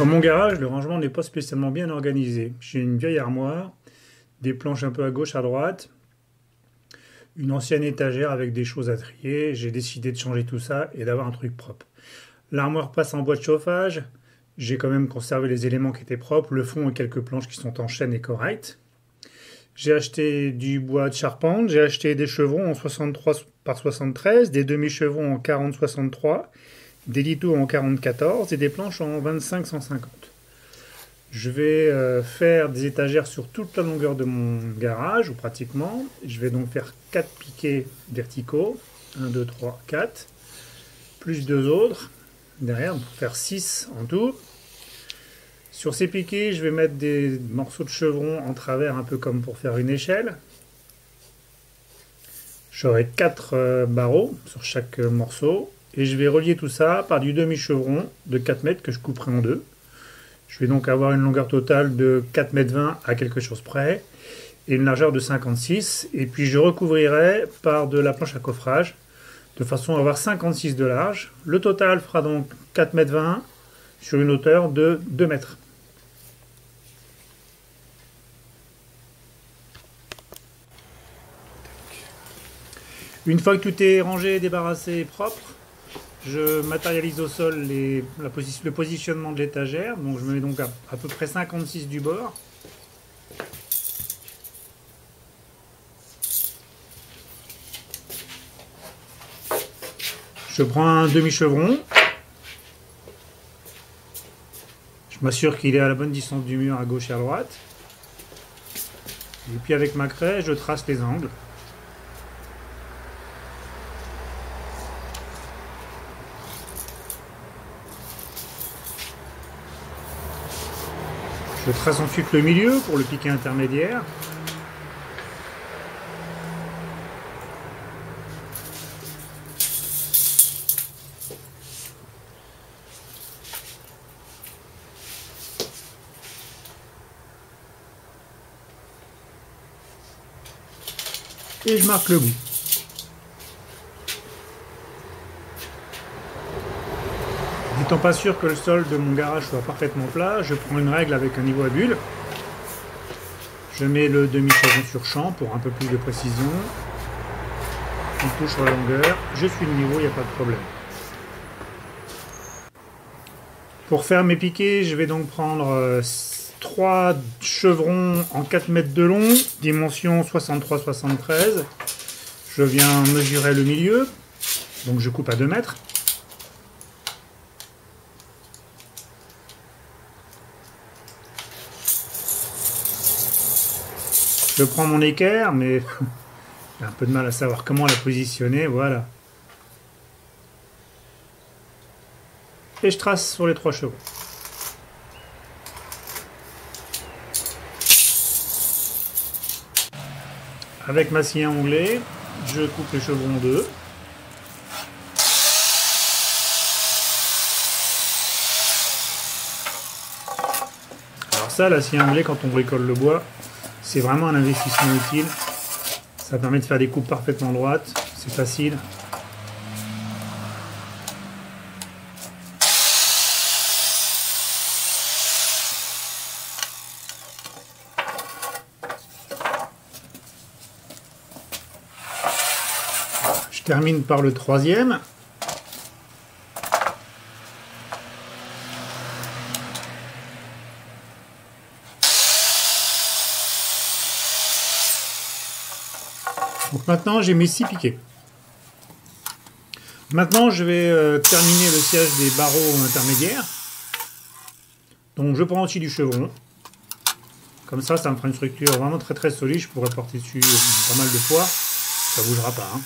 Dans mon garage, le rangement n'est pas spécialement bien organisé. J'ai une vieille armoire, des planches un peu à gauche, à droite, une ancienne étagère avec des choses à trier. J'ai décidé de changer tout ça et d'avoir un truc propre. L'armoire passe en bois de chauffage. J'ai quand même conservé les éléments qui étaient propres, le fond et quelques planches qui sont en chêne et correctes. J'ai acheté du bois de charpente, j'ai acheté des chevrons en 63 par 73, des demi-chevrons en 40-63, des lithos en 40-14 et des planches en 25-150. Je vais faire des étagères sur toute la longueur de mon garage, ou pratiquement. Je vais donc faire 4 piquets verticaux, 1, 2, 3, 4, plus 2 autres derrière, pour faire 6 en tout. Sur ces piquets, je vais mettre des morceaux de chevron en travers, un peu comme pour faire une échelle. J'aurai 4 barreaux sur chaque morceau. Et je vais relier tout ça par du demi-chevron de 4 mètres que je couperai en deux. Je vais donc avoir une longueur totale de 4 mètres 20 à quelque chose près. Et une largeur de 56. Et puis je recouvrirai par de la planche à coffrage, de façon à avoir 56 de large. Le total fera donc 4 mètres 20 sur une hauteur de 2 mètres. Une fois que tout est rangé, débarrassé et propre, je matérialise au sol le positionnement de l'étagère. Donc je mets donc à peu près 56 du bord. Je prends un demi-chevron. Je m'assure qu'il est à la bonne distance du mur à gauche et à droite. Et puis avec ma craie, je trace les angles. Je trace ensuite le milieu pour le piquet intermédiaire. Et je marque le bout. N'étant pas sûr que le sol de mon garage soit parfaitement plat, je prends une règle avec un niveau à bulle. Je mets le demi-chevron sur champ pour un peu plus de précision. On touche sur la longueur. Je suis le niveau, il n'y a pas de problème. Pour faire mes piquets, je vais donc prendre 3 chevrons en 4 mètres de long, dimension 63-73. Je viens mesurer le milieu, donc je coupe à 2 mètres. Je prends mon équerre, mais j'ai un peu de mal à savoir comment la positionner, voilà. Et je trace sur les 3 chevrons. Avec ma scie à onglet, je coupe les chevrons en deux. Alors ça, la scie à onglet, quand on bricole le bois, c'est vraiment un investissement utile. Ça permet de faire des coupes parfaitement droites, c'est facile. Je termine par le 3e. Donc maintenant j'ai mes 6 piquets. Maintenant je vais terminer le sciage des barreaux intermédiaires. Donc je prends aussi du chevron. Comme ça me fera une structure vraiment très solide. Je pourrais porter dessus pas mal de fois. Ça ne bougera pas. Hein.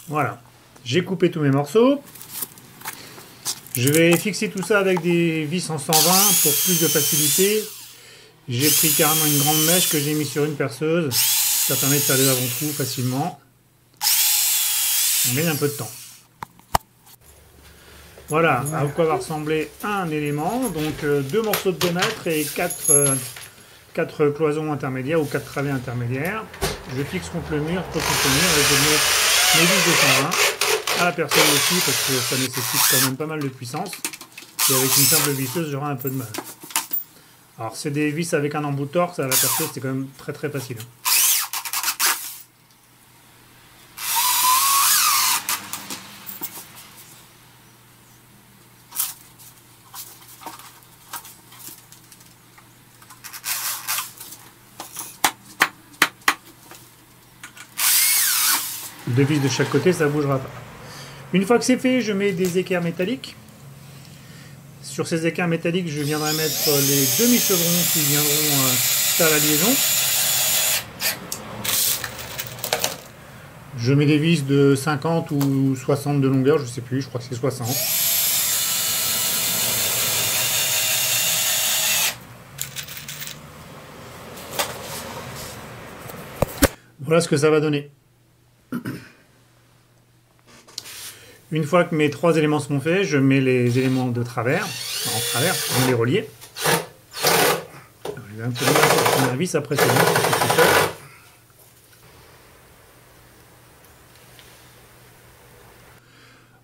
Voilà, j'ai coupé tous mes morceaux. Je vais fixer tout ça avec des vis en 120 pour plus de facilité. J'ai pris carrément une grande mèche que j'ai mis sur une perceuse. Ça permet de faire des avant-trous facilement. On gagne un peu de temps. Voilà à quoi va ressembler un élément. Donc 2 morceaux de 2 mètres et 4 4 cloisons intermédiaires ou 4 travées intermédiaires. Je fixe contre le mur, contre le mur, et je mets mes vis de 120 à la personne aussi parce que ça nécessite quand même pas mal de puissance. Et avec une simple visseuse, j'aurai un peu de mal. Alors c'est des vis avec un embout torse, à la perceuse c'est quand même très facile. Deux vis de chaque côté, ça ne bougera pas. Une fois que c'est fait, je mets des équerres métalliques. Sur ces équerres métalliques, je viendrai mettre les demi-chevrons qui viendront faire la liaison. Je mets des vis de 50 ou 60 de longueur, je ne sais plus, je crois que c'est 60. Voilà ce que ça va donner. Une fois que mes 3 éléments sont faits, je mets les éléments de travers, en travers, on les relier. Je vais un peu mettre la première vis, après c'est bon, c'est tout fait.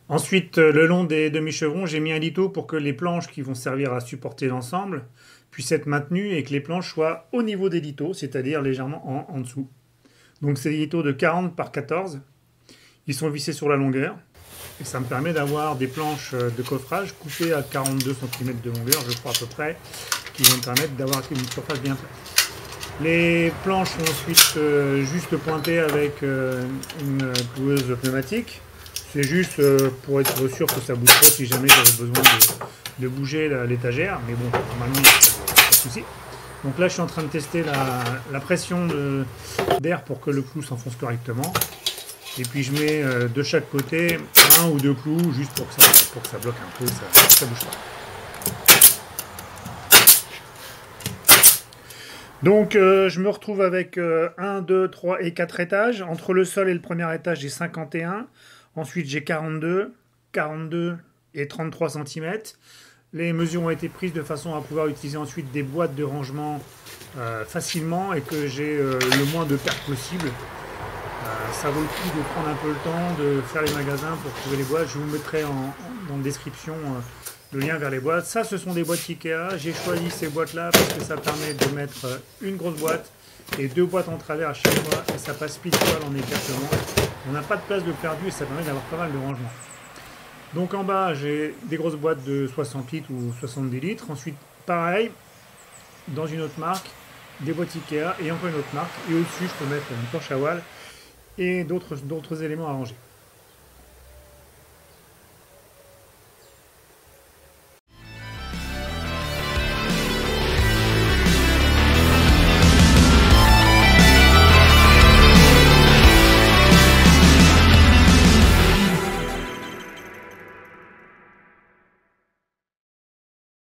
Ensuite, le long des demi-chevrons, j'ai mis un lito pour que les planches qui vont servir à supporter l'ensemble puissent être maintenues et que les planches soient au niveau des litos, c'est-à-dire légèrement en dessous. Donc c'est des litos de 40 par 14. Ils sont vissés sur la longueur. Et ça me permet d'avoir des planches de coffrage coupées à 42 cm de longueur, je crois à peu près, qui vont me permettre d'avoir une surface bien plate. Les planches sont ensuite juste pointées avec une cloueuse pneumatique. C'est juste pour être sûr que ça bouge pas si jamais j'avais besoin de bouger l'étagère. Mais bon, normalement, il n'y a pas de souci. Donc là, je suis en train de tester la pression d'air pour que le clou s'enfonce correctement. Et puis je mets de chaque côté 1 ou 2 clous juste pour que ça bloque un peu, ça bouge pas. Donc je me retrouve avec 1, 2, 3 et 4 étages. Entre le sol et le premier étage, j'ai 51. Ensuite j'ai 42, 42 et 33 cm. Les mesures ont été prises de façon à pouvoir utiliser ensuite des boîtes de rangement facilement et que j'ai le moins de pertes possible. Ça vaut le coup de prendre un peu le temps de faire les magasins pour trouver les boîtes. Je vous mettrai dans la description le lien vers les boîtes. Ça, ce sont des boîtes Ikea. J'ai choisi ces boîtes-là parce que ça permet de mettre une grosse boîte et 2 boîtes en travers à chaque fois. Et ça passe pile poil en écartement. On n'a pas de place de perdu et ça permet d'avoir pas mal de rangement. Donc en bas, j'ai des grosses boîtes de 60 litres ou 70 litres. Ensuite, pareil, dans une autre marque, des boîtes Ikea et encore une autre marque. Et au-dessus, je peux mettre une planche à voile et d'autres éléments à ranger.